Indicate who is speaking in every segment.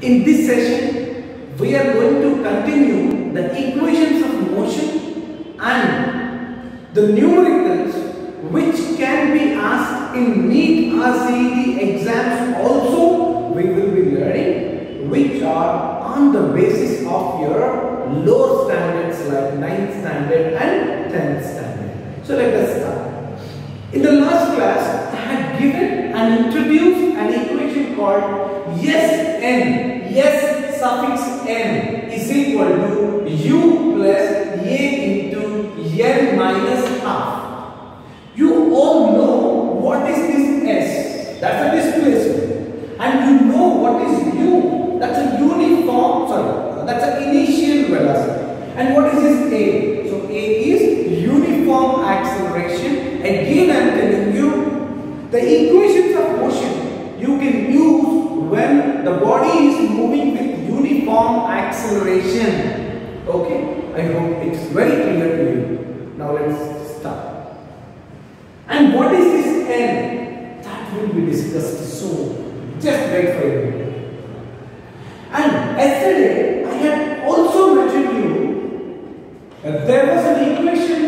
Speaker 1: In this session, we are going to continue the equations of motion and the numericals which can be asked in NEET or CET exams also. We will be learning which are on the basis of your lower standards like 9th standard and 10th standard. So let us start. In the last class, I had given and introduced an equation called Sn. S suffix n is equal to u plus a into n minus half. You all know what is this s? That's a displacement. And you know what is u? That's a that's an initial velocity. And what is this a? So a is uniform acceleration. Again I am telling you, the equations of motion you can use when the body is moving with uniform acceleration. Okay, I hope it's very clear to you. Now let's start. And what is this n? That will be discussed soon. Just wait for a minute. And yesterday I had also mentioned you that there was an equation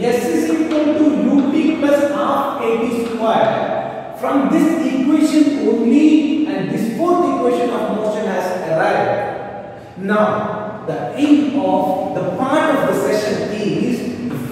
Speaker 1: S is equal to ut plus half at square. From this equation only, and this fourth equation of motion has arrived. Now, the aim of the part of the session is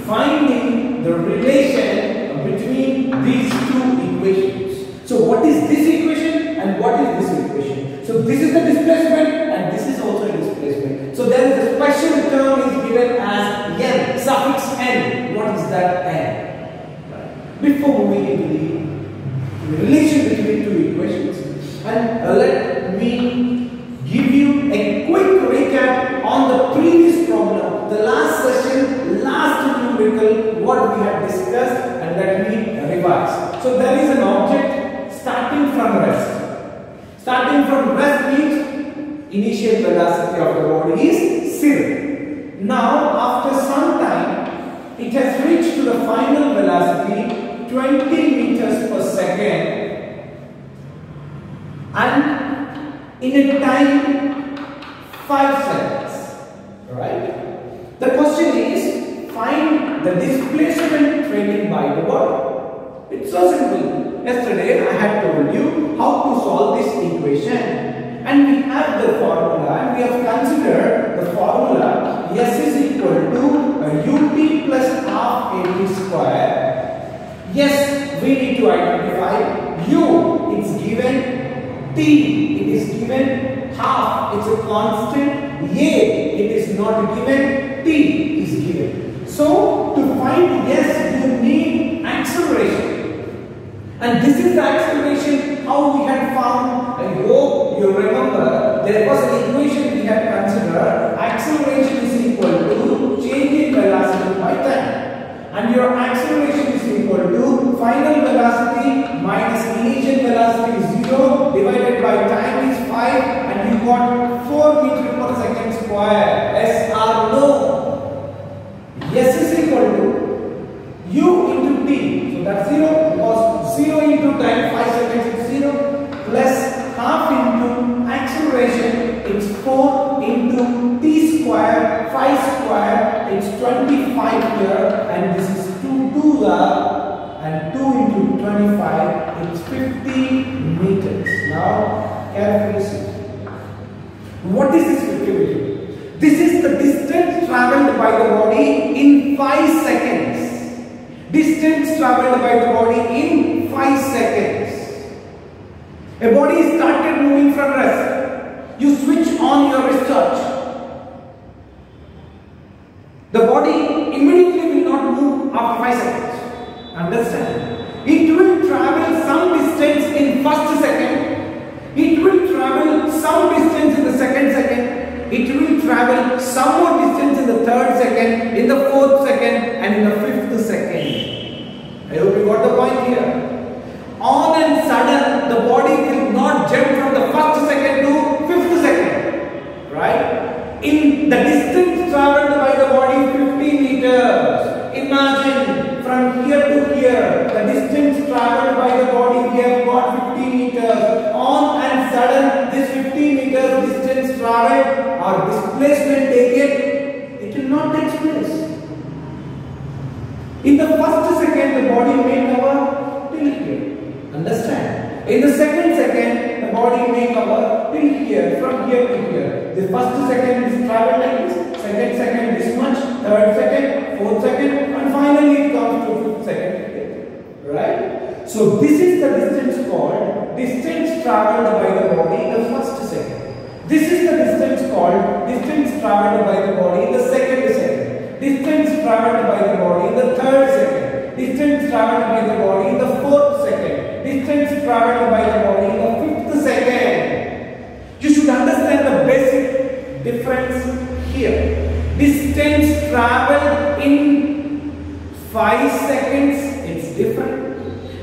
Speaker 1: finding the relation between these two equations. So, what is this equation and what is this equation? So, this is the displacement and this is also a displacement. So, there is a special term is given as n, suffix n. What is that n? Before moving into the relation between two equations, and let me give you a quick recap on the previous problem, the last session, last numerical, what we had discussed, and let me revise. So there is an object starting from rest. Starting from rest means initial velocity of the body is 0. Now after some time, it has reached to the final velocity 20 meters per second, and in a time 5 seconds. Right? The question is, find the displacement taken by the body. It's so simple. Yesterday I had told you how to solve this equation, and we have the formula, and we have considered the formula S is equal to ut plus half at square. Yes, we need to identify u, it's given, t, it is given, half, it's a constant, a, it is not given, t is given. So, to find S, you need acceleration. And this is the acceleration how we had found. I hope you remember, there was an equation we had considered, acceleration is equal to change in velocity by time. And your acceleration is equal to final velocity minus initial velocity is 0 divided by time is 5, and you got 4 meters per second square. Yes or no? S is equal to u into t. So that's 0 because 0 into time 5 seconds is 0 plus half into acceleration, it's 4 into t square 5 square, it's 25 here, and this is 2 2 and 2 into 25, it's 50 meters. Now carefully see. What is this 50 meters? This is the distance traveled by the body in 5 seconds. Distance traveled by the body in 5 seconds. A body started moving from rest. You switch on your wristwatch. The body immediately will not move after 5 seconds. Understand? It will travel some distance in first second. It will travel some distance in the second. It will travel some more distance in the third second, in the fourth second, and in the fifth second. I hope you got the point here. On and sudden, the body will not jump from the first second to fifth second. Right? In the distance traveled by the body 50 meters. Imagine from here to here, the distance traveled by the body, we have got 50 meters. On and sudden, this 50 meters distance traveled or displacement taken, it will not take place. In the first second, the body may cover till here. Understand? In the second second, the body may cover till here, from here to here. The first second is traveled like this, second second this much, third second, fourth second, and finally it comes to fifth second. Right? So this is the distance called distance traveled by the body in the first second. This is the distance called distance traveled by the body in the second second. Distance traveled by the body in the third second. Distance traveled by the body in the fourth second. Distance traveled by the body in the fifth second. You should understand the basic difference here. Distance traveled in 5 seconds, it's different.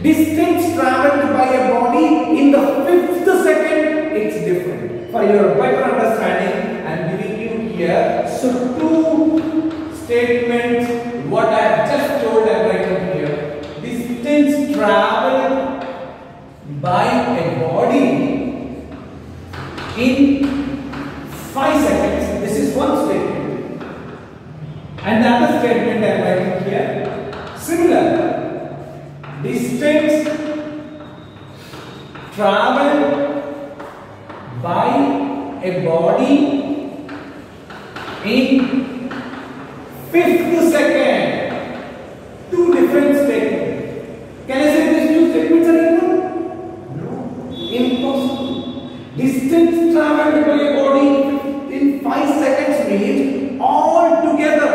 Speaker 1: Distance traveled by a body in the fifth second, it's different. For your better understanding, I am giving you here. So two statements, what I have just told I am writing here. Distance traveled by a body in 5 seconds. This is one statement. And the other statement I am writing here. Similar. Distance traveled by a body in fifth second. Two different statements. Can I say these two statements are equal? No. Impossible. Distance traveled by a body in 5 seconds means all together.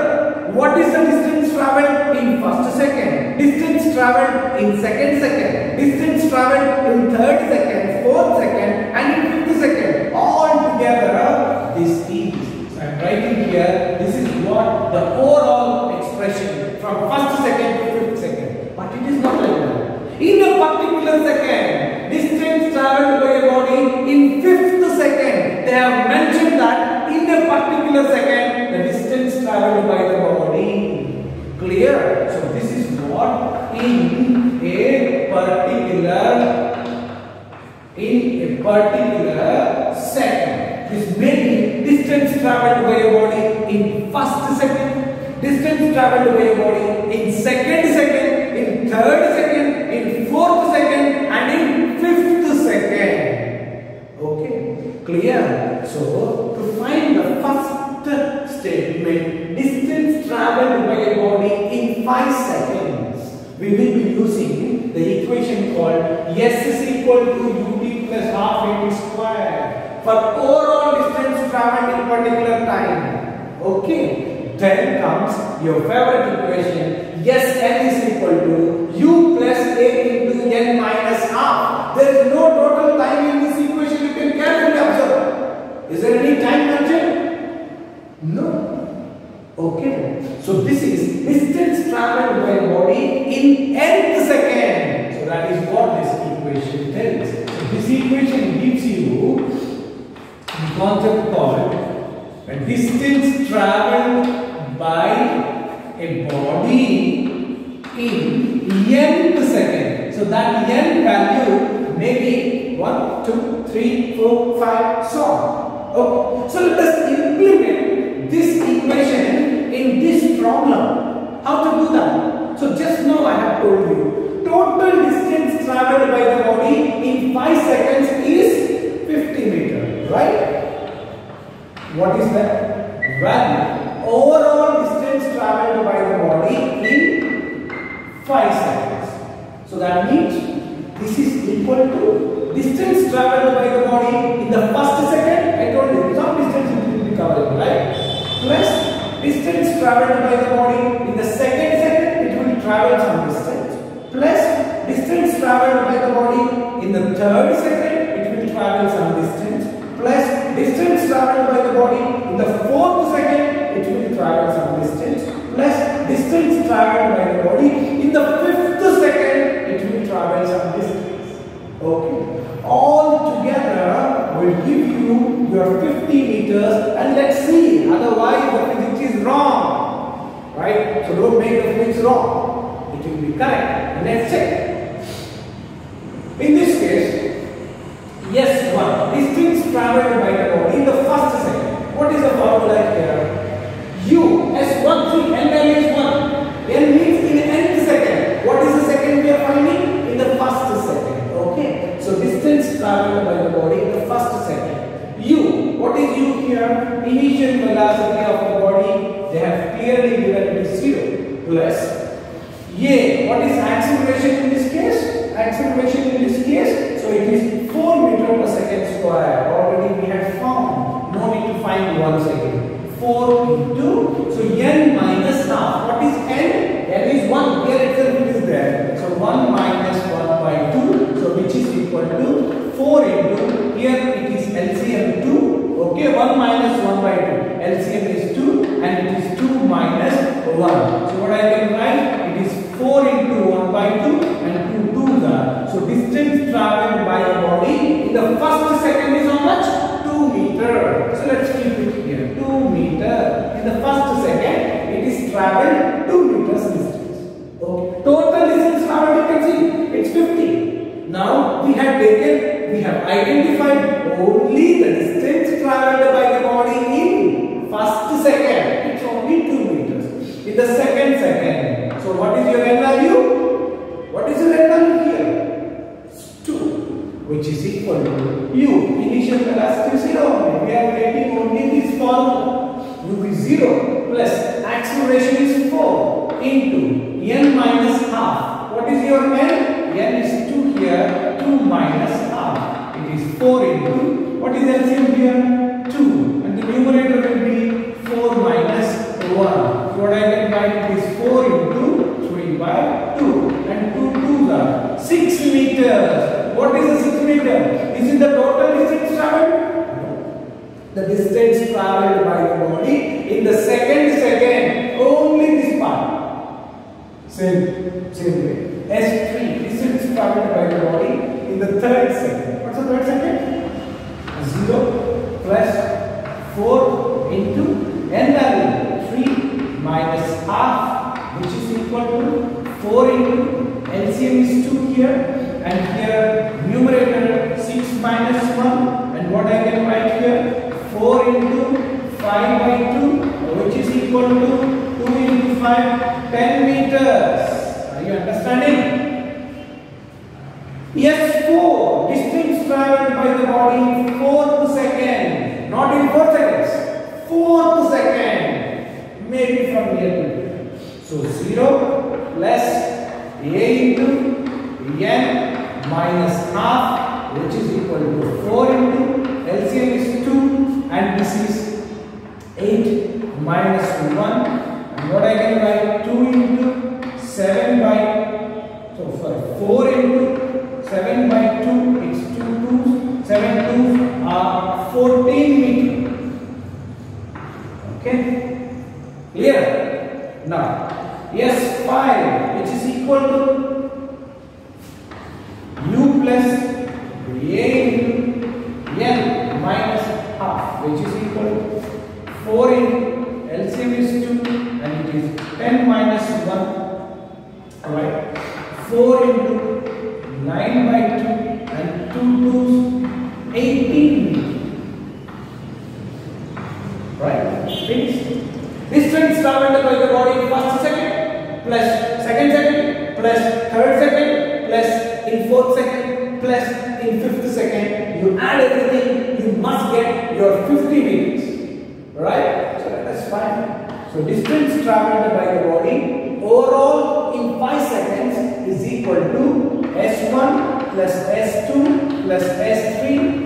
Speaker 1: What is the distance traveled in first second? Distance traveled in second second. Distance traveled in third second, fourth second, and in fifth second. All together, this is. So I am writing here. This is what the overall expression from first second to fifth second. But it is not like that. In a particular second, distance traveled by a body in fifth second. They have mentioned that in a particular second, the distance traveled by the body. Clear? So this is what in a particular second. This may be distance traveled by a body in first second, distance traveled by a body in second second, in third second, in fourth second, and in fifth second. Okay, clear? So to find the first statement, distance traveled by a body in 5 seconds, we will be using the equation called S is equal to ut plus half at square for overall distance traveled in particular time. Okay, then comes your favorite equation. Sn is equal to u plus a into n minus half. There is no total time in this equation. You can carefully observe. Is there any time mentioned? No. Okay. So this is distance traveled by a body in nth second. So that is what this equation tells. So this equation gives you the concept called a distance traveled by a body in nth second. So that n value may be 1, 2, 3, 4, 5, so on. Okay. So let us implement this equation in this problem. How to do that? So just now I have told you, total distance traveled by the body in 5 seconds is 50 meters, right? What is that? Well, overall distance traveled by the body in 5 seconds. So that means this is equal to distance traveled by the body in the first second. I told you some distance it will be covered, right? Plus distance traveled by the body in the second second, it will travel some distance. Plus distance traveled by the body in the third second, it will travel some distance. Plus distance traveled by the body in the fourth second, it will travel some distance. Plus distance traveled by the body in the fifth second, it will travel some distance. Okay. All together will give you your 50 meters, and let's see, otherwise the physics is wrong. Right? So don't make the physics wrong. It will be correct. And let's check. In this case, yes, one distance traveled by the body in the first second. What is the formula here? U S1 3 n value is 1. N means in nth second. What is the second we are finding? In the first second. Okay. So distance traveled by the body in the first second. U. What is U here? Initial velocity of the body. They have clearly given it is 0 plus A. What is acceleration in this case? Acceleration in this case. So it is 4 meter per second square. Already we have found. No need to find once again. 4 into, so n minus half. What is n? N is 1. Here itself it is there. So 1 minus 1 by 2. So which is equal to 4 into, here it is LCM 2. Okay, 1 minus 1 by 2. LCM is 2 and it is 2 minus 1. So what I can write? It is 4 into 1 by 2 and 2 2s are. So distance traveled by the body in the first second is how much? 2 meter. So let's keep it here. 2 meter. In the first second, it is traveled 2 meters distance. Okay. Total distance traveled, you can see, it's 50. Now we have identified only the distance traveled by the body in first second. It's only 2 meters. In the second. So what is your n value? What is your n value here? 2, which is equal to U. Initial velocity 0. We are getting only this formula. U is 0 plus acceleration is 4 into n minus half. What is your n? N is 2 here. 2 minus half. It is 4 into, what is LCM here? 2. And the numerator will be 4 minus 1. So what I can write is 4 into 3 by 2. And 2 2s are 6 meters. What is the 6 meter? Is it the total distance traveled? No. The distance traveled by the body in the second, only this part. Same way. S3, distance traveled by the body in the third second. What's the third second? 0 plus 4 into n value 3 minus half, which is equal to 4 into LCM is 2 here. And here numerator 6 minus 1, and what I can write here 4 into 5 by 2, which is equal to 2 into 5, 10 meters. Are you understanding? Yes, 4. Distance traveled by the body in 4th second, not in 4 seconds. 4th second, maybe from here to here. So 0 plus A into n minus half, which is equal to 4 into LCM is 2 and this is 8 minus 1, and what I can write 2 into 7 by, so sorry, 4 into 7 by 2, it's 2 2s, 7 2s are 14 meters. Okay, clear? Now, yes, 5, which is equal to U plus A into n minus half, which is equal to 4 into LCM is 2 and it is 10 minus 1. Alright, 4 into 9 by 2 and 2 2s 18. Right, fixed. Distance traveled by the body in first second plus second plus third second plus in 4th second plus in 5th second, you add everything, you must get your 50 meters. Right? So let us find. So distance traveled by the body overall in 5 seconds is equal to S1 plus S2 plus S3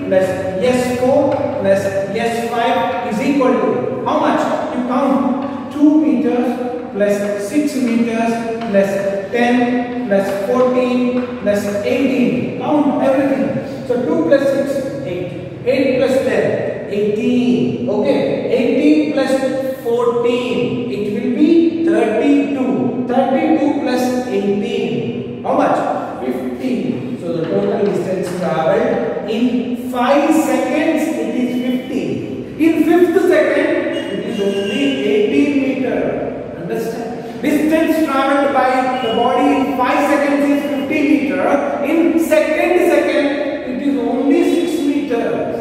Speaker 1: plus S4 plus S5 is equal to how much? You count 2 meters plus 6 meters plus 10 plus 14 plus 18. Count everything. So 2 plus 6, 8. 8 plus 10, 18. Okay. 18 plus 14. It will be 32. 32 plus 18. How much? 15. So the total distance traveled in 5 seconds it is 15. In 5th second it is only 18 meters. Understand? Distance traveled by the body in 5 seconds is 50 meters. In second it is only 6 meters.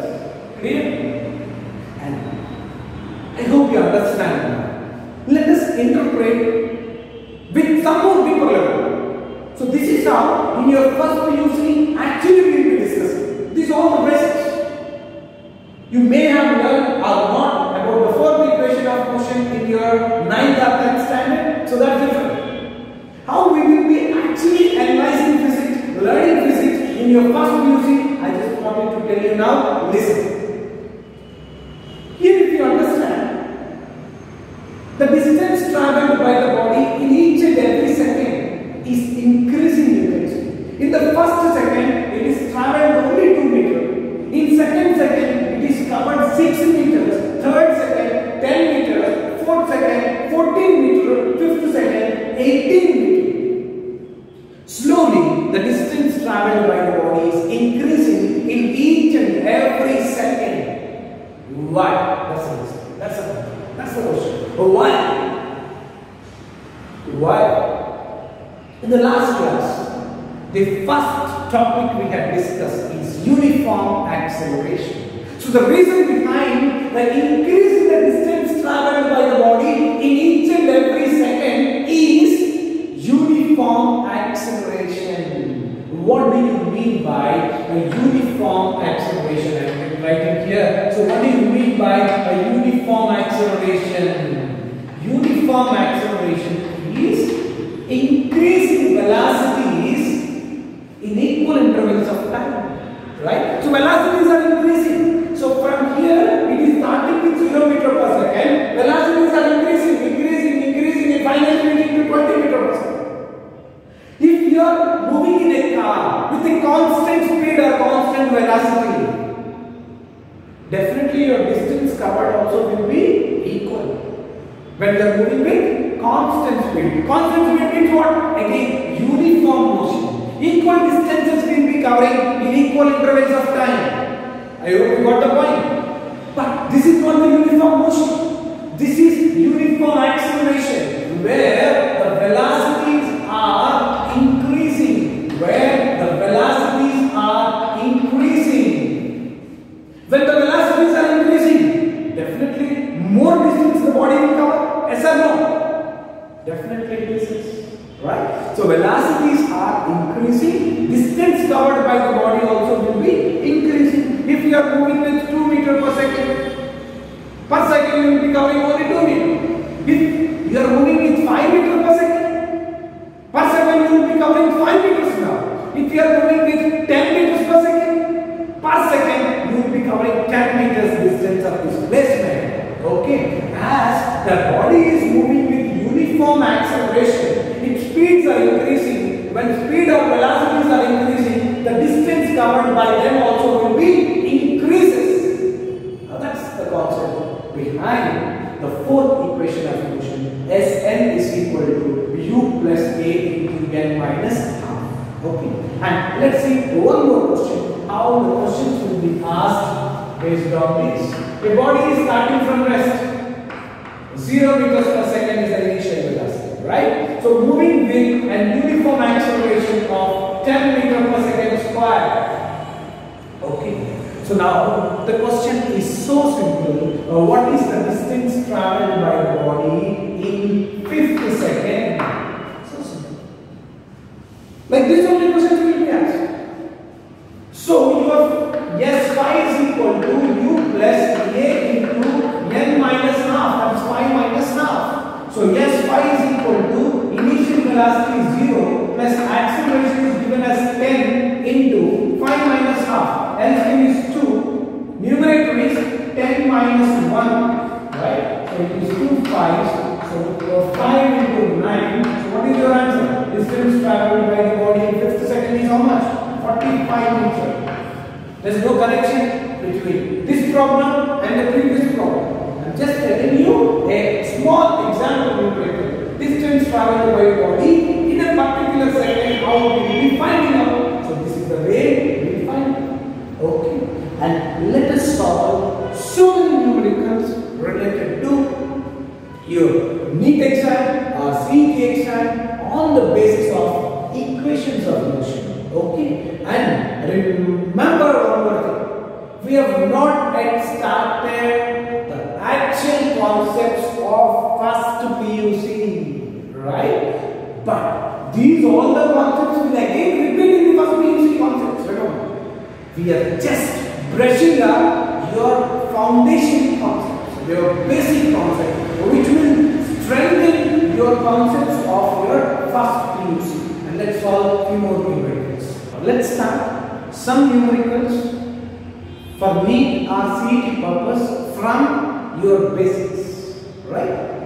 Speaker 1: You may have learned or not about the fourth equation of motion in your 9th or 10th standard. So that's different. How we will be actually analyzing physics, learning physics in your first PUC, I just wanted to tell you now. Listen. Here, if you understand, the distance traveled by the body in each and every second is increasing intensity. In the first second, it is traveled only 2 meters. In second, it is covered 6 meters. Third second, 10 meters. Fourth second, 14 meters. Fifth second, 18 meters. Slowly, the distance traveled by the body is increasing in each and every second. Why? That's the question. Why? Why? In the last class, the first topic we had discussed is uniform acceleration. So the reason behind the increase in the distance traveled by the body in each and every second is uniform acceleration. What do you mean by a uniform acceleration? I am writing here. So what do you mean by a uniform acceleration? Uniform acceleration is increasing velocities in equal intervals of time, right? So velocities are increasing. So from here, it is starting with 0 meter per second. Velocities are increasing, and finally reaching to 20 meter per second. If you are moving in a car with a constant speed or constant velocity, definitely your distance covered also will be equal. When you are moving with constant speed. Constant speed means what? Again, uniform motion. Equal distances will be covering in equal intervals of time. I hope you got the point. But this is not the uniform motion. This is uniform acceleration, where the velocities are increasing. Where the velocities are increasing. When the velocities are increasing, definitely more distance the body will cover. Yes or no? Definitely it is. Right? So velocities are increasing. Distance covered by the body also will be increasing. If you are moving with 2 meters per second you will be covering only 2 meters. If you are moving with 5 meters per second you will be covering 5 meters now. If you are moving with 10 meters per second you will be covering 10 meters distance of displacement. Okay? As the body is moving with uniform acceleration, its speeds are increasing. When speed or velocities are increasing, the distance covered by them also will be increases. Now that's the concept behind the fourth equation of motion. Sn is equal to u plus a into n minus half. Okay. And let's see one more question. How the questions will be asked based on this. A body is starting from rest. 0 meters per second is the initial velocity, right? So moving with an uniform acceleration of 10 meters per second square. Okay. So now the question is so simple. What is the distance traveled by the body in 50 seconds? So simple. Like this only question will be asked. So your S5 is equal to u plus a into n minus half. That's 5 minus half. So S5 is equal to initial velocity is 0 plus acceleration is given as 10 into 5 minus half. LCM is 2. Numerator is 10 minus 1. Right? So it is 2 5s. So 5 into 9. So what is your answer? Distance traveled by the body in 50 seconds is how much? 45 meters. There is no connection between this problem and the previous problem. I am just telling you a small example numerator. Distance traveled by the body in a particular second, how we will be finding out. So this is the way we will find it. Okay. And let us solve so many numericals related to your NEET exam or CET exam on the basis of equations of motion. Okay, and remember one more thing. We have not yet started the actual concepts of first PUC, right? But these all the concepts will again repeat in the first PUC concepts. Remember, we are just brushing up your foundation concepts, your basic concepts, which will strengthen your concepts of your first PUC. And let's solve a few more numericals. Let's start some numericals for NEET or CET purpose from your basics, right?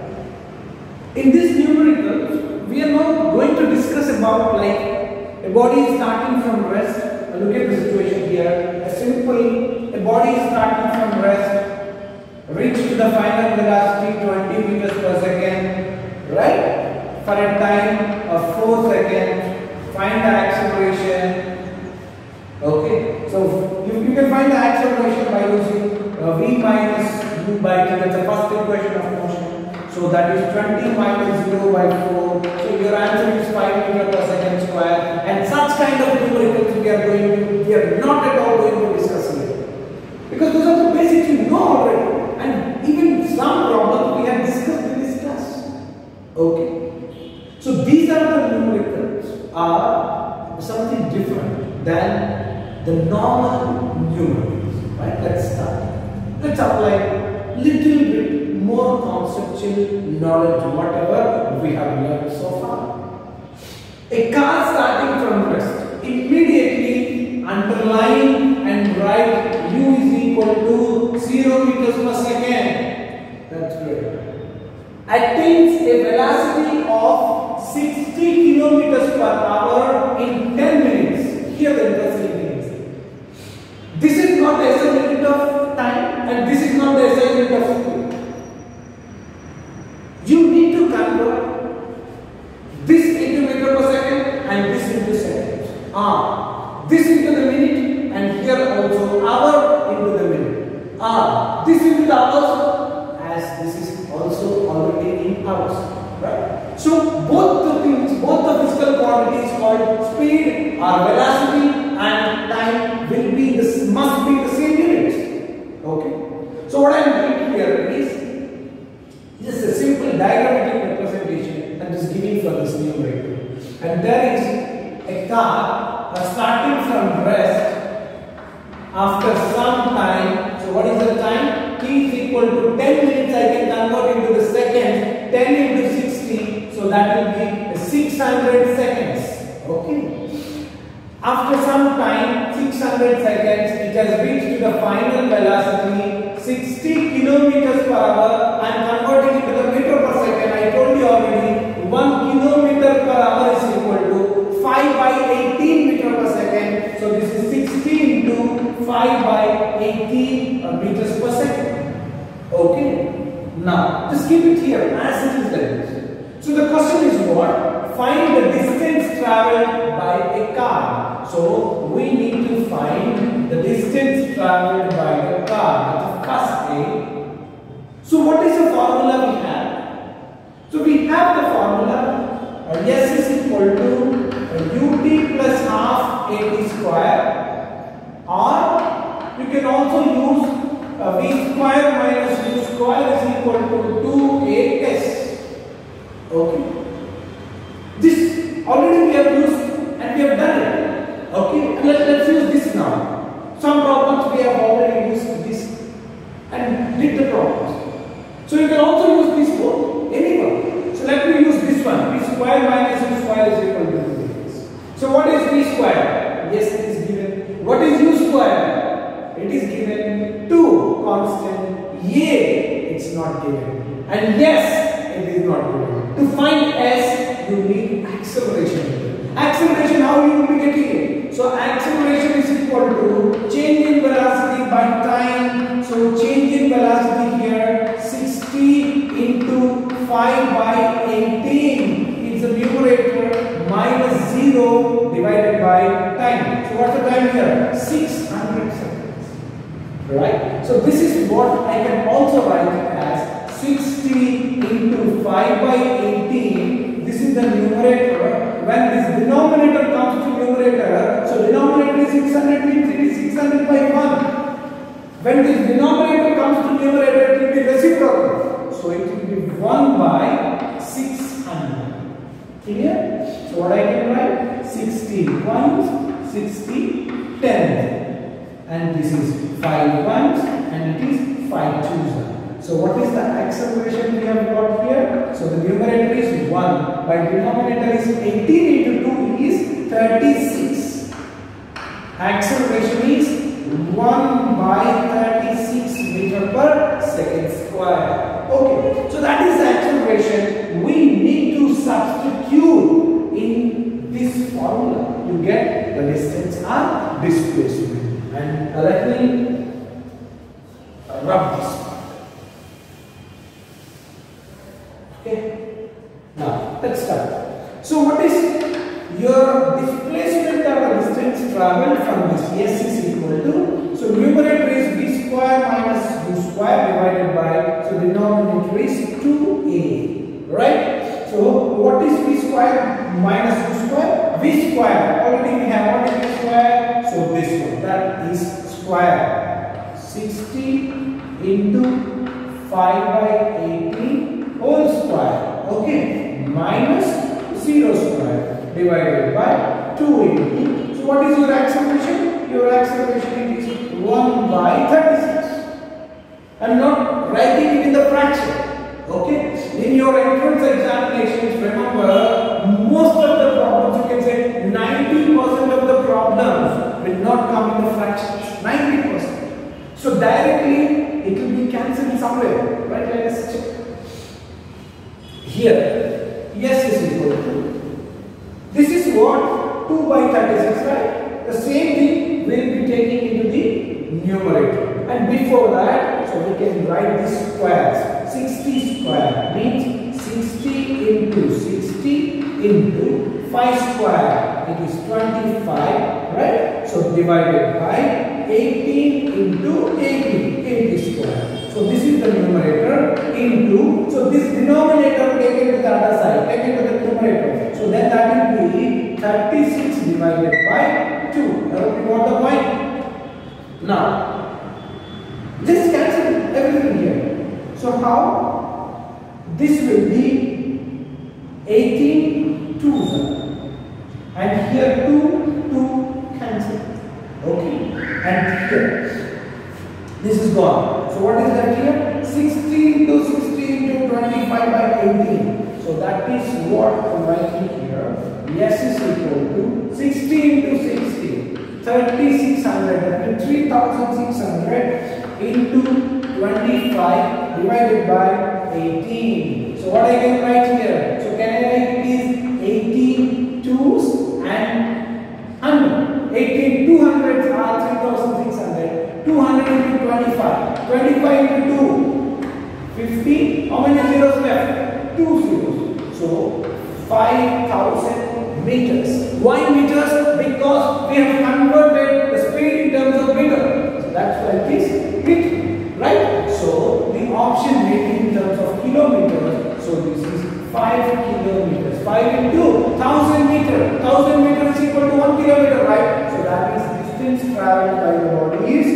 Speaker 1: In this numerical, we are not going to discuss about like a body is starting from rest. Look at the situation here. A body is starting from rest, reach to the final velocity 20 meters per second, right? For a time of 4 seconds, find the acceleration. Okay, so you can find the acceleration by using v minus u by t. That's the first equation of motion. So that is 20 minus 0 by 4. So your answer is 5 meters per second square. And such kind of numericals we are not at all going to discuss here. Because those are the basics you know already. And even some problems we have discussed in this class. Okay. So these are the numericals are something different than the normal numericals. Right? Let's start. Let's apply little bit more conceptual knowledge, whatever we have learned so far. A car starting from rest, immediately underline and write u is equal to 0 meters per second. That's great. Attains a velocity of 60 kilometers per hour in 10 minutes. Here the interesting thing is, this is not the SI unit of time and this is not the SI unit of speed. You need to convert this into meter per second and this into seconds. This into the minute and here also hour into the minute. This into the hours as this is also already in hours. Right? So both the things, both the physical quantities called speed or velocity and time will be this must be the same units. Okay. So what I am doing here is just a simple diagrammatic representation and is giving for this numerator. And there is a car starting from rest after some time. So what is the time? T is equal to 10 minutes. I can convert into the seconds. 10 into 60. So that will be 600 seconds. Okay. After some time, 600 seconds, it has reached to the final velocity 60 kilometers per hour. I am converting it to the meter per second. I told you already 1 kilometer per hour is equal to 5 by 18 meter per second. So this is 60 into 5 by 18 meters per second. Okay. Now just keep it here as it is like this. So the question is what? Find the distance traveled by a car. So we need to find the distance traveled by the car. That's the first thing. So what is the formula we have? So we have the formula S is equal to ut plus half at square, or you can also use v square minus u square is equal to 2as. Okay. This already we have used and we have done it. Okay. And let's use this now. Some problems we have already used this and did the problems. So you can also use this one, anyone. So let me use this one. V square minus u square is equal to this. So what is v square? Yes, it is given. What is u square? It is given 2 constant. A, it's not given. And yes, it is not given. To find S, you need acceleration. Acceleration, how you will be getting it? So acceleration is equal to change in velocity by time. So change in velocity here 60 into 5 by 18 is the numerator minus 0 divided by time. So what's the time here? 600 seconds. Right? So this is what I can also write as 60 into 5 by 18. This is the numerator. When this denominator comes to numerator, so denominator is 600 means it is 600 by 1. When this denominator comes to numerator, it will be reciprocal. So it will be 1 by 600. Clear? So what I can write? 60 ones, 60 tens. and this is 5 ones and it is 5 twos. So what is the acceleration we have got here? So the numerator is 1, by denominator is 18 into 2 is 36. Acceleration is 1 by 36 meter per second square. Okay, so that is the acceleration we need to substitute in this formula to get the distance and displacement. And let me rub this. Okay, now let's start. So what is your displacement or the distance traveled from this? S is equal to, so numerator is v square minus u square divided by, so denominator is 2a, right? So what is v square minus u square? V square, already we have what is v square? So this one, that is square. 60 into 5 by 18 whole square, okay, minus 0 square divided by 280. So what is your acceleration? Your acceleration is 1 by 36. I am not writing it in the fraction. Okay. In your entrance examinations, remember, most of the problems, you can say 90% of the problems will not come in the fractions. 90%. So directly it will be cancelled somewhere. Right? Let us check. Here, S is equal to, this is what? 2 by 36, right? The same thing we will be taking into the numerator. And before that, so we can write this squares. 60 square means 60 into 60 into 5 square. It is 25, right? So divided by 18 into 80 square. So this is the numerator into, so this denominator take it to the other side, take it to the numerator. So then that will be 36 divided by 2. I hope you got the point. Now, just cancel everything here. So how? This will be 18 2s. And here 2 cancel. Okay. And here, this is gone. So what is that here? 60 into 60 into 25 by 18. So that is what I'm writing here. S is equal to 60 into 60, 3600, that means 3600 into 25 divided by 18. So what I can write here? So can I write it is 18 twos and 100. 18 200s are 3600. 200 into 25. 25 into 2. 50. How many zeros left? 2 zeros. So 5000 meters. Why meters? Because we have converted the speed in terms of meter. So that's why it is meter. Right? So the option made in terms of kilometers. So this is 5 kilometers. 5 into 1000 meters. 1000 meters is equal to 1 kilometer, right? So that is distance traveled by the body is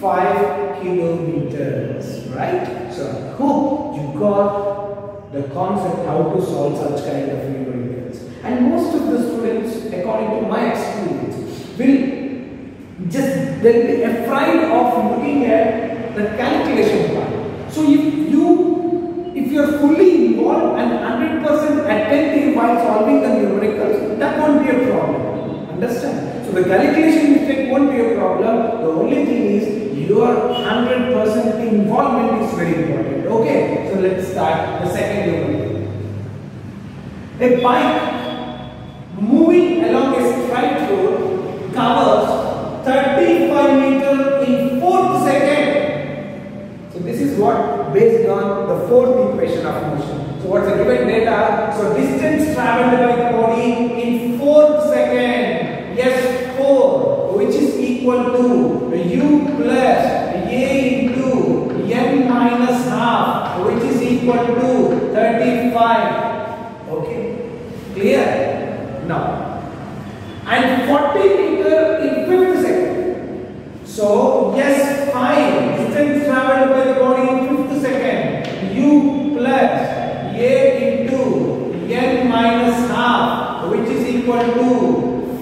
Speaker 1: 5 kilometers. Right? So I hope you got the concept how to solve such kind of numericals. And most of the students, according to my experience, will just they'll be afraid of looking at the calculation part. So if you are fully involved and 100% attentive while solving the numericals, that won't be a problem. Understand? So the calculation mistake won't be a problem. The only thing is your 100% involvement is very important. Okay? So let's start the second numerical. A bike moving along a straight road covers 35 meters in 4th second. So this is what based on the fourth equation of motion. So what's the given data? So distance traveled by the body in 4th second. Yes, 4, which is equal to u plus a into n minus half, which is equal to 35. Okay, clear? Now, and 40 meter in 5th second. So yes, 5 distance traveled by the body in 5th second. U plus a into n minus half, which is equal to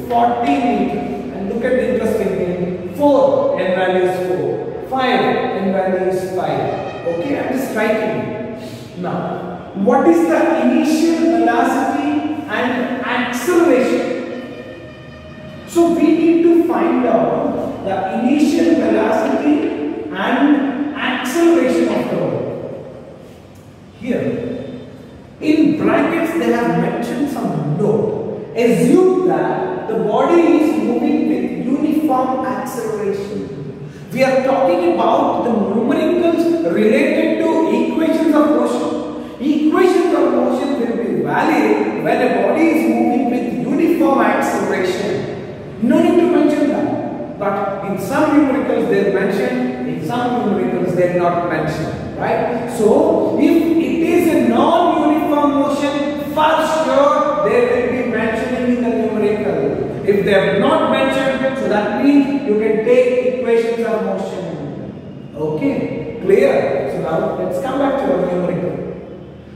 Speaker 1: 40 meters. And look at the interesting thing. 4 5 and value is 5. Okay, I'm just writing. Now, what is the initial velocity and acceleration? So we need to find out the initial velocity and acceleration of the body. Here, in brackets they have mentioned some load. Assume that the body is moving with uniform acceleration. We are talking about the numericals related to equations of motion. Equations of motion will be valid when a body is moving with uniform acceleration. No need to mention that. But in some numericals they are mentioned, in some numericals they are not mentioned. Right? So, if it is a non-uniform motion, for sure they will be mentioning in the numerical. If they have not mentioned, so that means you can take equations of motion. Okay, clear? So now let's come back to our numerical.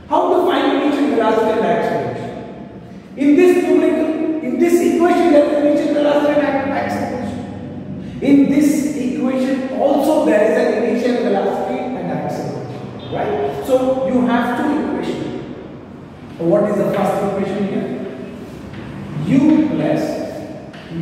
Speaker 1: How to find initial velocity and acceleration? In this numerical, in this equation there is initial velocity and acceleration. In this equation also there is an initial velocity and acceleration. Right? So you have two equations. What is the first equation here? U plus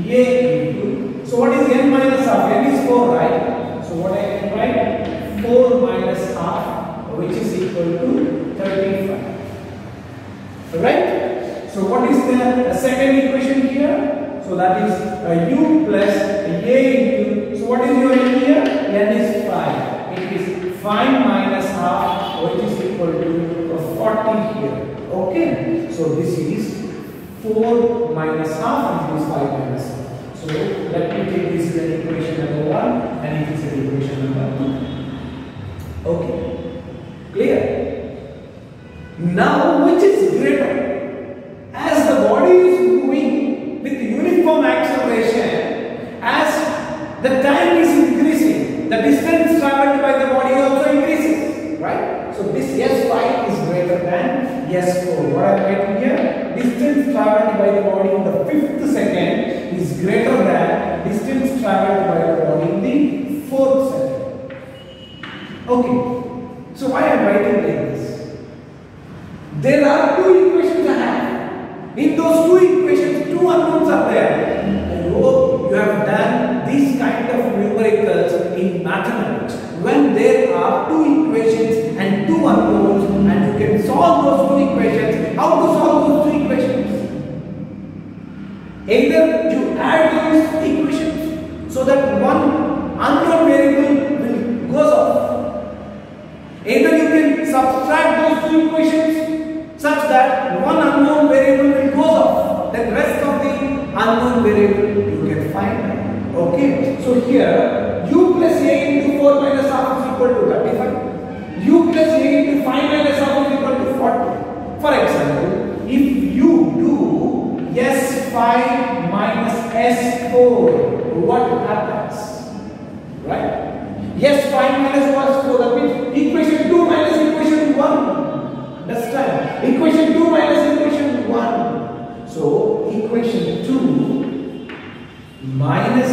Speaker 1: A into, so what is n minus half? N is 4, right? So what I can write? 4 minus half, which is equal to 35. Right? So what is the second equation here? So that is U plus A into, so what is your n here? N is 5. It is 5 minus half, which is equal to 40 here. Okay? So this is 4 minus half and this is 5 minus half. So let me take this as an equation number 1 and it is an equation number 2. Okay. Clear? Now which is greater? As the body is moving with uniform acceleration, as the time is increasing, the distance traveled by the body also increases. Right? So this S5 is greater than S4. What I am writing here? Distance traveled by the body in the 5th second is greater than distance traveled by the body in the 4th second. Okay. So why I am writing like this? There are two equations I have. In those two equations, two unknowns are there. I hope you have done these kind of numericals in mathematics. When there are two equations and two unknowns and you can solve those two equations, how to solve those two equations? Either you add those equations so that one unknown variable will goes off. Either you can subtract those two equations such that one unknown variable will goes off. Then rest of the unknown variable you can find. Okay. So here U plus A into 4 minus half is equal to 35. U plus A into 5 minus half is equal to 40. For example, if you do S5 minus S4, what happens? Right? S5 minus S4, that means equation 2 minus equation 1. Understand? Equation 2 minus equation 1. So, equation 2 minus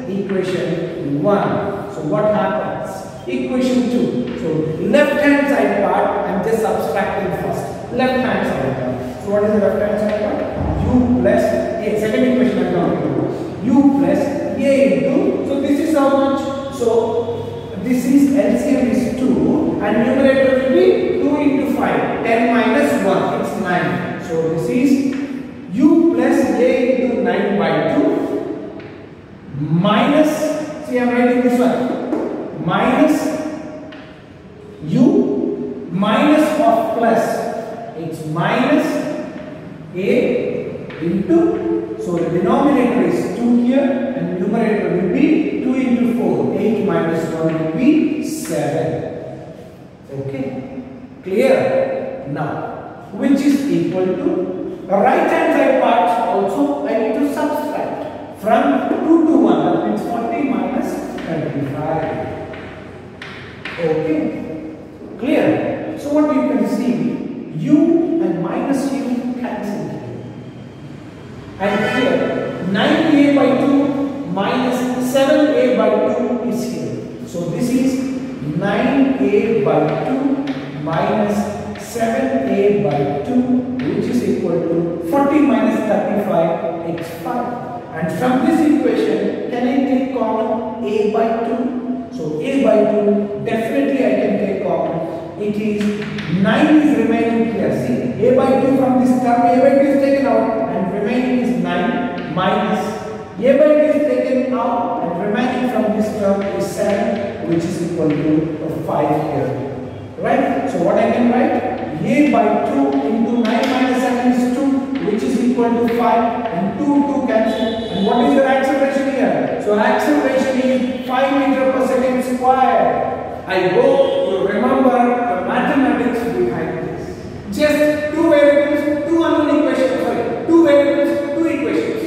Speaker 1: equation 1. So, what happens? Equation 2. So, left hand side part, I am just subtracting first. Left hand side part. So, what is the left hand side part? U plus A. Second equation I am talking about. U plus A into. So, this is how much? So, this is LCM is 2 and numerator will be 2 into 5. 10 minus 1. It's 9. So, this is U plus A into 9 by 2 minus, see I am writing this one, minus U minus of plus, it's minus A into, so the denominator is 2 here and numerator will be 2 into 4, 8 minus 1 will be 7. Okay, clear? Now, which is equal to, the right hand side parts also I need to subtract from 2 to 1, that means 40 minus 35. Okay, clear? So what you can see, U and minus U cancel here. And here 9A by 2 minus 7A by 2 is here. So this is 9a by 2 minus 7a by 2, which is equal to 40 minus 35, it's 5. And from this equation, can I take common a by 2? So a by 2, definitely I can take common. It is 9 is remaining here. See, a by 2 from this term, a by 2 is taken out and remaining is 9 minus a by 2 is taken out and remaining from this term is 7, which is equal to 5 here. Right? So what I can write? A by 2 into 9 minus 7 is 2, which is equal to 5, and 2 cancel. And what is your acceleration here? So acceleration is 5 meter per second square. I hope you remember the mathematics behind this. Just two variables, two unknown equations. Sorry, two variables, two equations.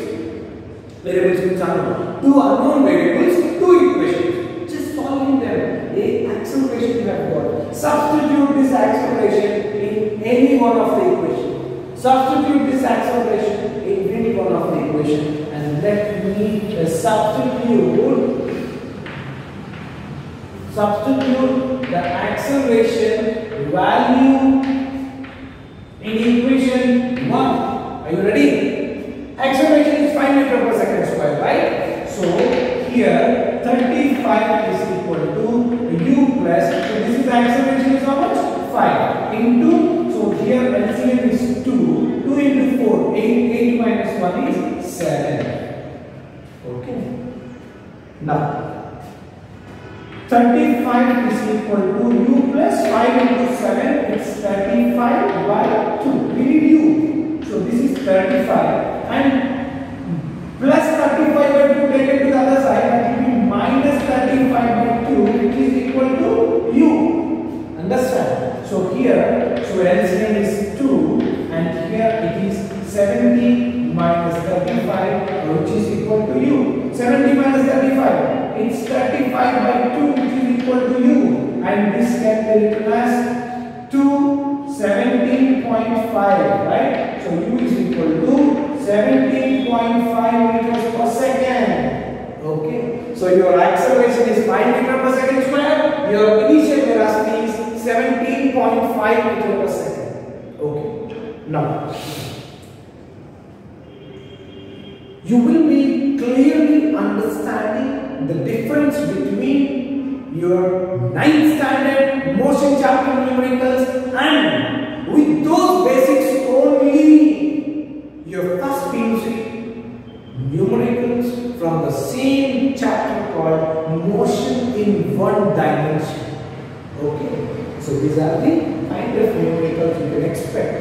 Speaker 1: Variables means unknown. Two unknown variables, two equations. Just solving them. A acceleration you have got. Substitute this acceleration in any one of the equations. Substitute this acceleration in any one of the equations, and let me substitute the acceleration value in equation 1. Are you ready? Acceleration is 5 meter per second square, right? So here 35 is equal to u plus, so this is the acceleration is how much? 5 into, so here LCM is 2, 2 into 4, 8 minus 1 is 7. Okay. Now 35 is equal to u plus 5 into 7, it's 35 by 2. We need u. So this is 35 and plus 35 by 2 taken to the other side, that will be minus 35 by 2, which is equal to u. Understand? So here, so LCM is 2 and here it is 70 minus 35, which is equal to u. 70 minus 35, it's 35 by 2, which is equal to u, and this can be written as 17.5, right? So u is equal to 17.5 meters per second. Okay. So your acceleration is 5 meter per second square. Your initial velocity is 17.5 meter per second. Okay. Now you will be clearly understanding the difference between your 9th standard motion chapter numericals and with those basics only your first PUC numericals from the same chapter called motion in one dimension. Okay, so these are the kind of numericals you can expect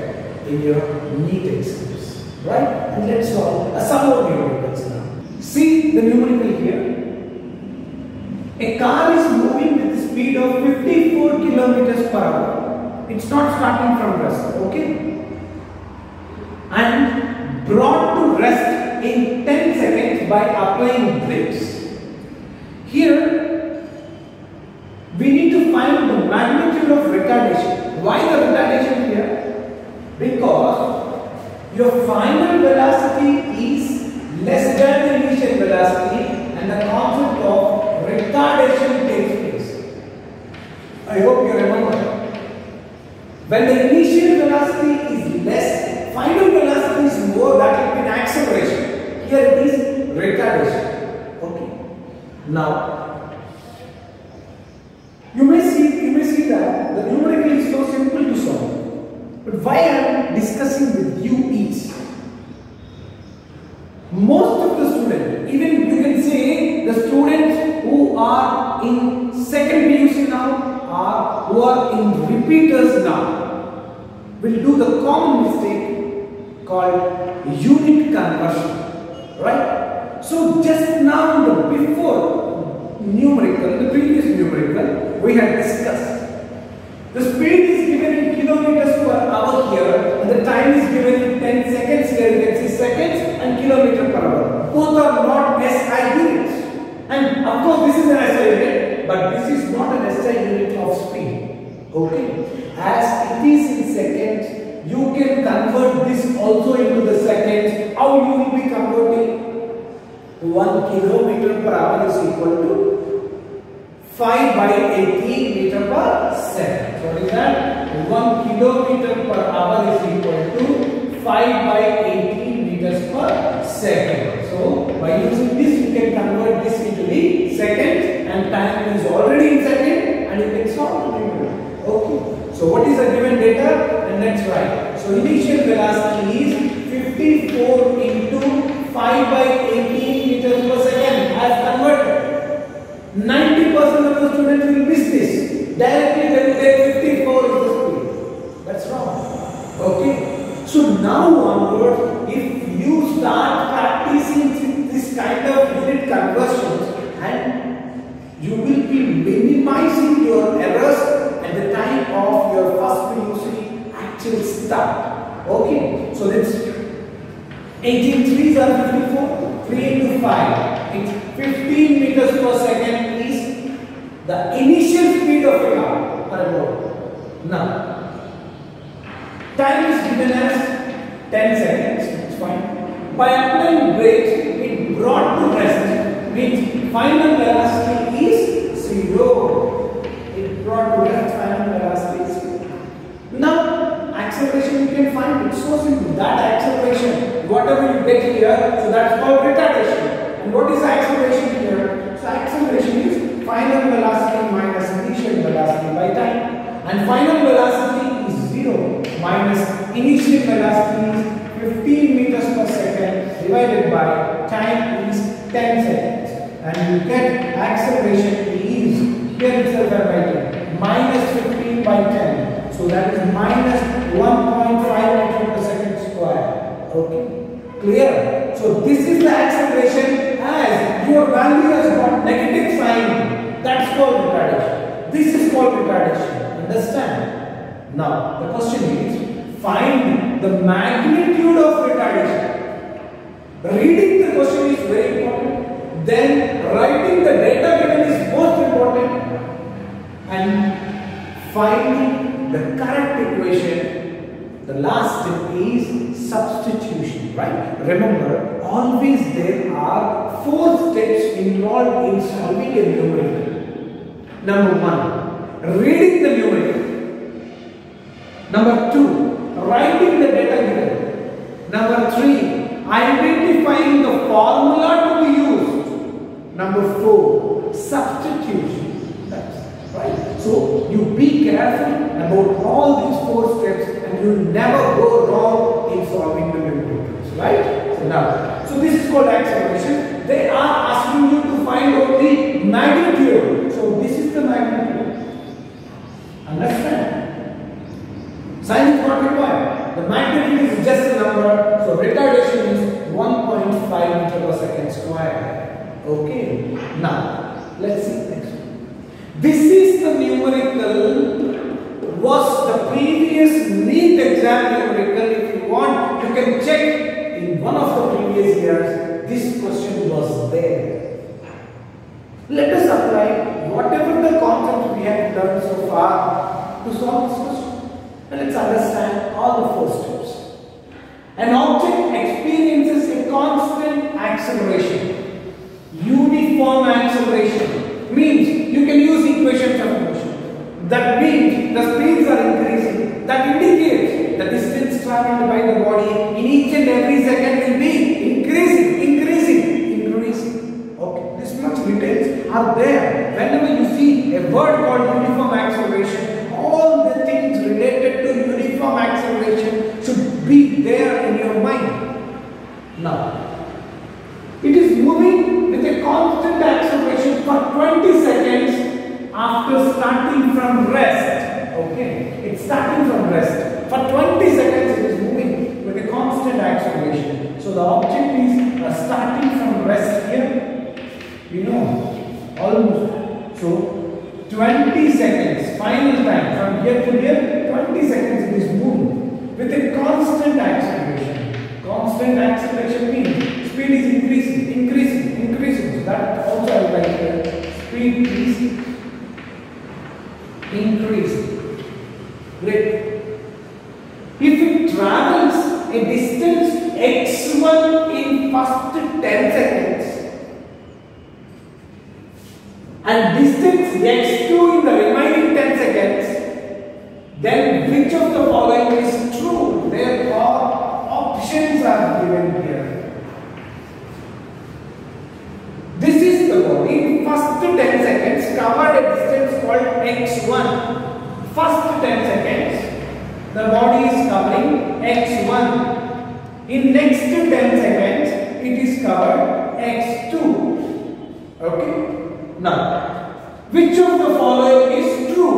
Speaker 1: in your NEET exams, right? And let's solve some more numericals now. See the numerical here. A car is moving with the speed of 54 kilometers per hour. It's not starting from rest, okay? And brought to rest in 10 seconds by applying brakes. Here, we need to find the magnitude of retardation. Why the retardation here? Because your final velocity is less than the initial velocity and the concept of retardation takes place. I hope you remember. When the initial velocity is less, final velocity is more, that will be an acceleration. Here it is retardation. Okay. Now, you may see that the numerical is so simple to solve. But why I am discussing with you is, most of the students, even you can say the students who are in second PUC now or who are in repeaters now, will do the common mistake called unit conversion, right? So just now in the before numerical, the previous numerical, we had discussed the speed is given in kilometers per hour here and the time is given in 10 seconds here. You can see seconds and kilometer per hour. Both are not SI units. And of course this is an SI unit, but this is not an SI unit of speed. Okay. As it is in seconds, you can convert this also into the seconds. How you will be converting? 1 kilometer per hour is equal to 5 by 18 meter per second. So what is that? 1 kilometer per hour is equal to 5 by 18 meters per second. So by using this you can convert this into the seconds, and time is already in second, and you can solve the problem. Okay. So what is the given data? And let's write. So initial velocity is 54 into 5 by 18 meters per second as converted. 90% of the students will miss this. Directly they will get 54 is the speed. That's wrong. Okay. So now onward, if you start practicing this kind of unit conversions, and you will be minimizing your errors at the time of your first velocity actual start. Okay. So let's 18 3s are 54. 3 into 5. It's 15 meters per second is the initial speed of a car per hour. Now, time is given as 10 seconds. It's fine. By applying brakes, it brought to rest. Means final velocity is 0. It brought to rest. Final velocity is 0. Now, acceleration you can find. It's so simple. That acceleration, whatever you get here, so that's called retardation. And what is acceleration here? So acceleration is final velocity minus initial velocity by time. And final velocity is 0 minus initial velocity is 15 meters per second divided by time is 10 seconds. And you get acceleration is here itself by 10 minus 15 by 10. So that is minus 1.5 meter per second square. Okay. Clear? So this is the acceleration as your value has got negative sign. That's called retardation. This is called retardation. Understand? Now the question is, find the magnitude of retardation. Reading the question is very important. Then writing the data given is most important. And finding the correct equation. The last step is substitution, right? Remember, always there are 4 steps involved in solving a numerical. Number 1, reading the numerical. Number 2, writing the data given. Number 3, identifying the formula to be used. Number 4, substitution. That's right. So you be careful about all these 4 steps, and you will never go wrong in solving the numericals, right? So this is called acceleration. They are asking you to find only magnitude. So this is the magnitude. Understand? Sign is not required. The magnitude is just a number. So retardation is 1.5 meter per second square. Okay. Now let's see next one. This is the numerical. Was the previous NEET exam numerical. If you want, you can check in one of the previous years. This question was there. Let us apply whatever the concept we have learned so far to solve this question. And let's understand all the 4 steps. An object experiences a constant acceleration. Uniform acceleration means you can use equations of motion. That means the speeds are increasing. That indicates the distance traveled by the body in each and every second will be increasing. Okay, this much details are there. Whenever you see a word called uniform acceleration, all the things related to uniform acceleration should be there in your mind. Now, it is moving with a constant acceleration for 20 seconds after starting from rest. Okay, it's starting from rest. For 20 seconds it is moving with a constant acceleration. So the object is starting from rest here. You know, almost. So 20 seconds, final time from here to here, 20 seconds it is moving with a constant acceleration. Constant acceleration means speed is increasing. So that also I like here. Speed is increasing. Great. If it travels a distance x1 in first 10 seconds and distance the body is covering x1. In next 10 seconds, it is covered x2. Okay. Now, which of the following is true?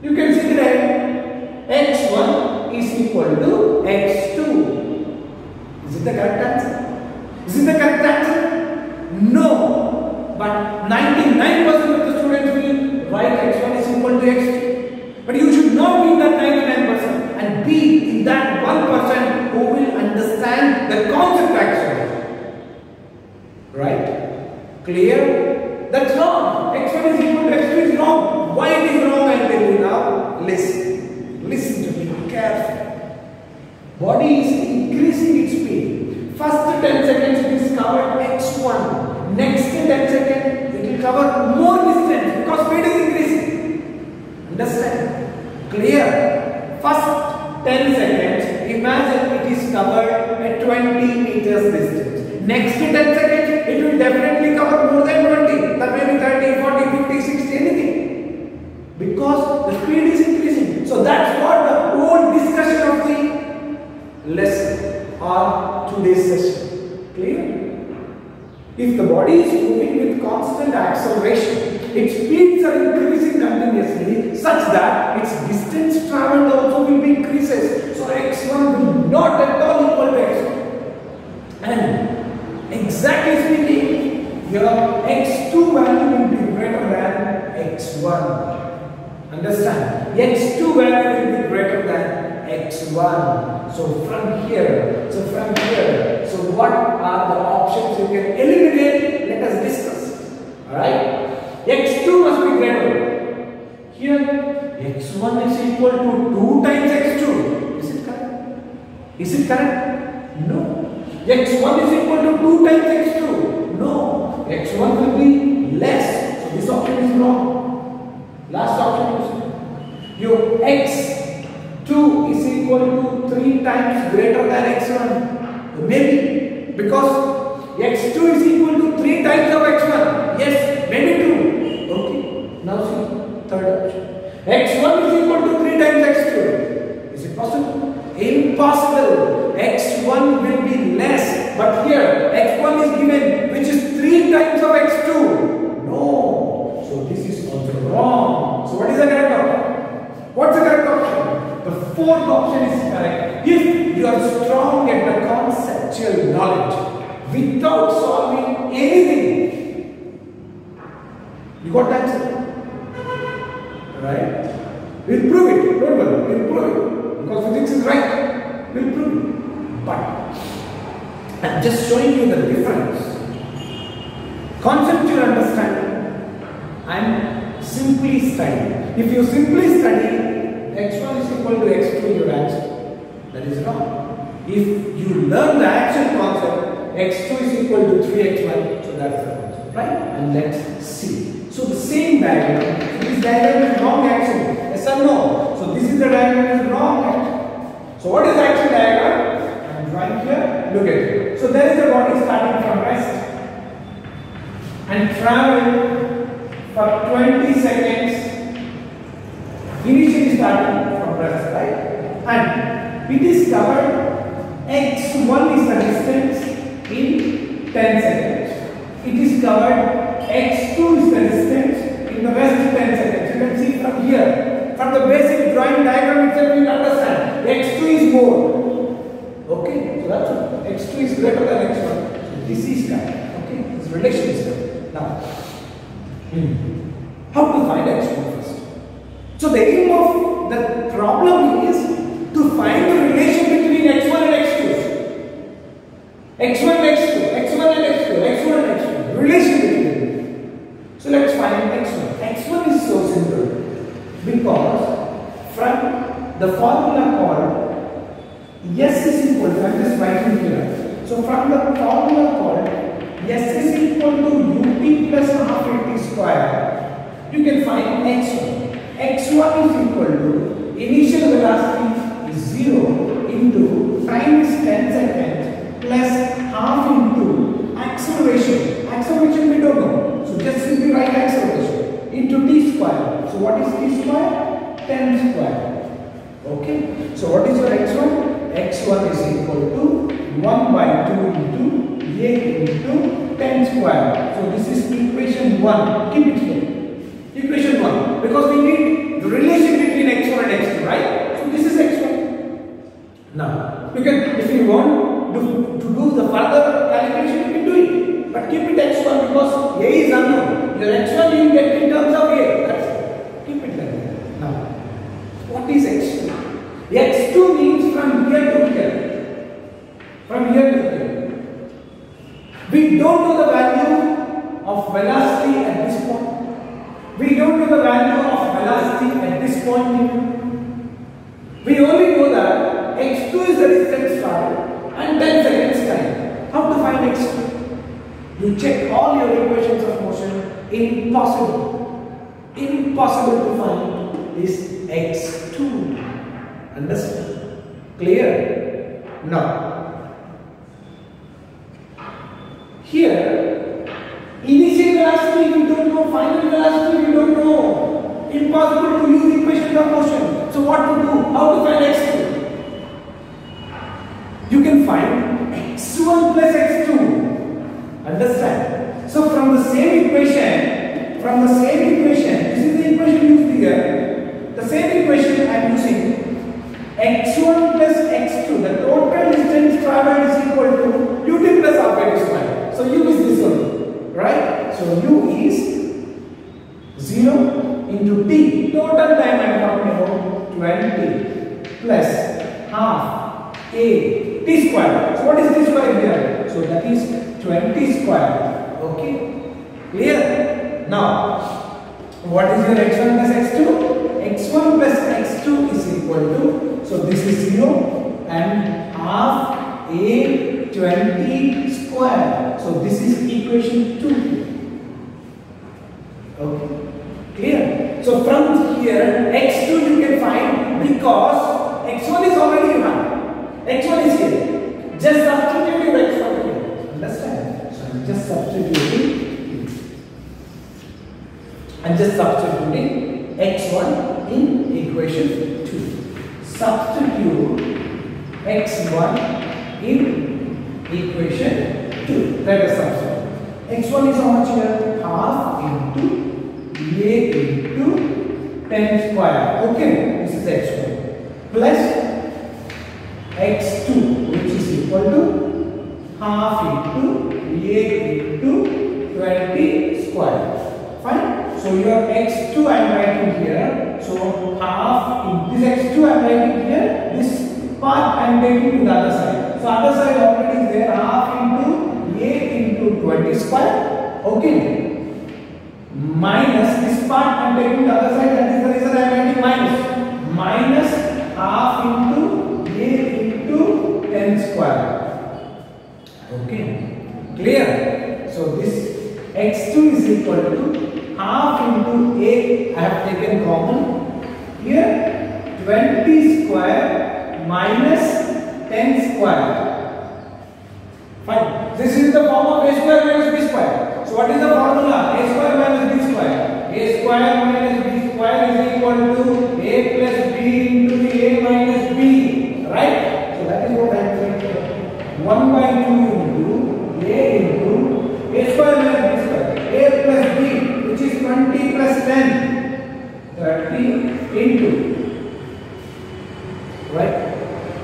Speaker 1: You can see that x1 is equal to x2. Is it the correct answer? Is it the correct answer? No. But 99% of the students will write x1 is equal to x2. But you should not be that 99% and be in that 1% who will understand the concept actually. Right? Clear? That's wrong. x1 is equal to x2 is wrong. Why it is wrong, I'll tell you now. Listen. Listen to me carefully. Body is increasing its speed. First 10 seconds it is covered x1. Next 10 seconds it will cover more distance because speed is increasing. Understand? Clear? First 10 seconds, imagine it is covered at 20 meters distance. Next 10 seconds, it will definitely cover more than 20. That may be 30, 40, 50, 60, anything. Because the speed is increasing. So that's what the whole discussion of the lesson or today's session. Clear? If the body is moving with constant acceleration, its speeds are increasing continuously such that its distance traveled also will be increases. So x1 will not at all equal to x1. And exactly speaking, your x2 value will be greater than x1. Understand? x2 value will be greater than x1. So from here, so what are the options you can eliminate? Let us discuss. Alright? x2 must be greater. Here, x1 is equal to 2 times x2. Is it correct? Is it correct? No. x1 is equal to 2 times x2. No. x1 will be less. So this option is wrong. Last option is your x2 is equal to 3 times greater than x1. Maybe because x2 is equal to 3 times of x1. Yes, maybe true. Okay. Now see third option. x1 is equal to 3 times x2. Is it possible? Impossible. x1 will be less. But here x1 is given which is 3 times of x2. No. So this is also wrong. So what is the correct option? What's the correct option? The fourth option is correct. If you are strong at the conceptual knowledge without solving anything, you got the answer. Right? We'll prove it. Don't worry. We'll prove it. Because physics is right. We'll prove it. But I'm just showing you the difference. Conceptual understanding, I'm simply studying. If you simply study x1 is equal to x2, your answer. That is wrong. If you learn the actual concept, x2 is equal to 3x1, so that's the concept, right? And let's see. So the same diagram, so this diagram is wrong actually. Yes or no? So this is the diagram is wrong actually. So what is the actual diagram? I am drawing here. Look at it. So there is the body starting from rest and travel for 20 seconds. Initially starting from rest, right? And it is covered x1 is the distance in 10 seconds. It is covered x2 is the distance in the rest 10 seconds. You can see from here, from the basic drawing diagram itself you will understand x2 is more. Okay, so that's it. x2 is greater than x1. So this is correct. Okay, this relation is correct. Now, how to find x1 first? So the aim of the problem is to find the relation between x1 and x2. x1 and x2, x1 and x2, x1 and x2. Relation between them. So let's find x1. x1 is so simple because from the formula called S is equal to, I'm just writing here. So from the formula called S is equal to ut plus half at square, you can find x1. x1 is equal to initial velocity is 0 into time is 10 seconds plus half into acceleration. Acceleration we don't know. So just simply write acceleration into t square. So what is t square? 10 square. Okay. So what is your x1? x1 is equal to 1 by 2 into a into 10 square. So this is equation 1. Keep it here. Equation 1. Because we need the relation between x1 and x2, right? So this is x1. Now, you can, if you want to do the further calculation, you can do it. But keep it x1 because a is unknown. Your x1 you get in terms of a. That's it. Keep it like that. Now, what is x2? x2 means from here to here. From here to here. We don't know the value of velocity at this point. We don't know the value of velocity at this point. We only know that x2 is the distance traveled and 10 seconds time. How to find x2? You check all your equations of motion. Impossible. Impossible to find is x2. Understand? Clear? Now, here, initial velocity we don't know, final velocity we don't know. Impossible to use equations of motion. So what to do? How to find x2? You can find x1 plus x2. Understand? So from the same equation, this is the equation used here. The same equation I am using. x1 plus x2, the total distance traveled is equal to ut plus half a square. So u is this one, right? So u is 0 into t. Total time I am talking about 20 plus half a t square. So what is t square here? So that is 20 square. Okay, clear? Now, what is your x1 plus x2? x1 plus x2 is equal to, so this is 0 and half a 20 square. So this is equation 2. Okay, clear? So from here x2 you can find because x1 is already given. x1 is here. Just substitute your x1 here. Understand? So I'm just substituting x1 in equation 2. Substitute x1 in equation 2. Let us substitute. x1 is how much here? Half into a into 10 square. Okay, this is x1 plus x2, which is equal to half into a into 20 square. Fine. So your x2 I am writing here. So half in this x2 I am writing here. This part I am taking to the other side. So other side already is there. Half into a into 20 square. Okay. Minus this part I am taking to the other side. That is the reason I am writing minus. Minus half into a into 10 square. Okay. Clear? So this x2 is equal to half into a, I have taken common here, 20 square minus 10 square. Fine. This is the form of a square minus b square. So what is the formula? A square minus b square. A square minus b square is equal to a plus b into a minus b. Right? So that is what I am saying here. 1 by 2 into a square minus b square. A plus b, which is 20 plus 10, 30 into, right?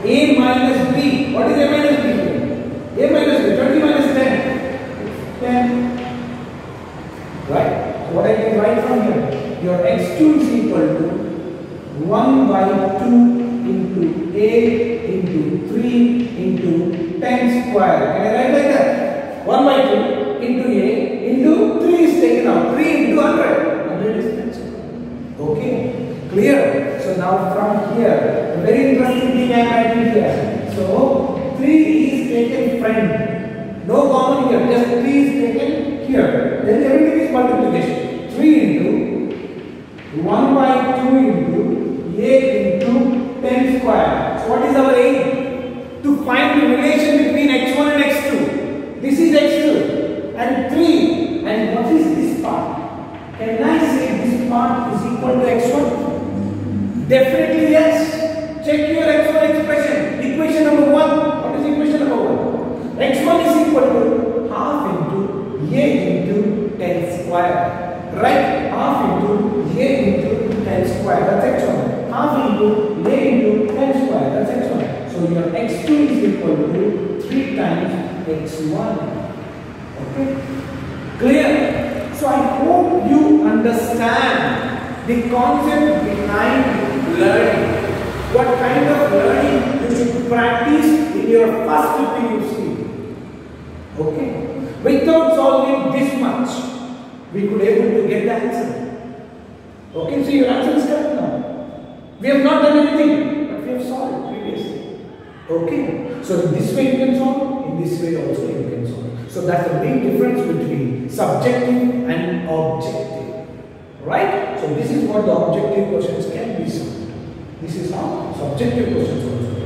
Speaker 1: A minus b, what is a minus b? A minus b, 20 minus 10, 10, right? So what I can write from here? Your x2 is equal to 1 by 2 into a into 3 into 10 square. Can I write like that? 1 by 2 into a into 3 is taken out. 3 into 100. 100 is cancelled. Okay. Clear? So now from here, a very interesting thing I am writing here. So 3 is taken front. No common here. Just 3 is taken here. Then everything is multiplication. 3 into 1 by 2 into a into 10 square. So what is our aim? To find the relation between x1 and x2. This is x2 and 3. And what is this part? Can I say this part is equal to x1? Definitely yes. check your x1 expression. Equation number 1. What is equation number 1? x1 is equal to half into a into 10 square. Right? Half into a into 10 square. That's x1. Half into a into 10 square. That's x1. So your x2 is equal to 3 times x1. Okay? Clear? So I hope you understand the concept behind learning. What kind of learning you should practice in your first PUC. Okay? Without solving this much, we could able to get the answer. Okay? So your answer is correct now. We have not done anything, but we have solved previously. Okay? So in this way you can solve, in this way also you can solve. So that's the main difference between subjective and objective. Right? So this is what the objective questions can be solved. This is how subjective questions also.